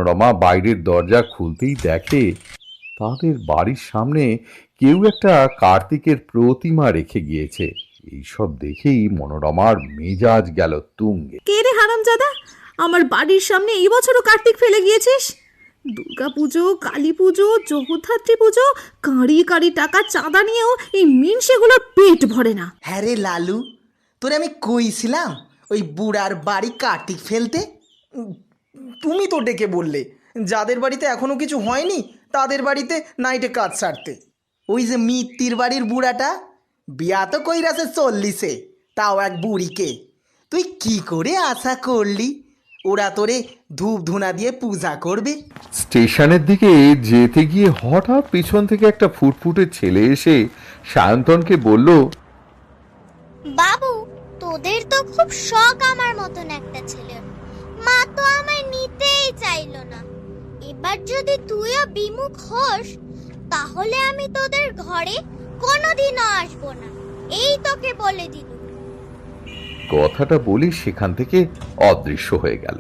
মনোরমা বাইরের দরজা খুলতেই দেখে তাদের বাড়ির সামনে কেউ একটা কার্তিকের প্রতিমা রেখে গিয়েছে। এইসব দেখেই মনোরমার মেজাজ গেল তুঙ্গে। কে রে হারামজাদা, আমার বাড়ির সামনে এই বছরও কার্তিক ফেলে গিয়েছিস? দুর্গা পুজো, কালী পুজো, জগদ্ধাত্রী পুজো, কাঁড়ি কাঁড়ি টাকা চাঁদা নিয়েও এই মিনসেগুলোর পেট ভরে না। হ্যাঁ রে লালু, তোরে আমি কইছিলাম ওই বুড়ার বাড়ি কার্তিক ফেলতে। তুমি তো ডেকে বললে যাদের বাড়িতে এখনো কিছু হয়নি তাদের বাড়িতে নাইটে কাজ সারতে। ওই যে মিত্তির বাড়ির বুড়াটা বিয়া তো কইরাছে 40-এ, তাও এক বুড়িকে। তুই কি করে আশা করলি ওরা তোরে ধূপ ধুনা দিয়ে পূজা করবে? স্টেশনের দিকে যেতে গিয়ে হঠাৎ পিছন থেকে একটা ফুটফুটে ছেলে এসে সায়ন্তনকে বলল, বাবু, তোদের তো খুব শখ আমার মতন একটা ছেলে। মা তো আমায় নিতেই চাইলো না। এবার যদি তুইও বিমুখ হোস তাহলে আমি তোদের ঘরে কোনোদিনও আসবো না, এই তোকে বলে দিলুম। কথাটা বলে সেখান থেকে অদৃশ্য হয়ে গেল।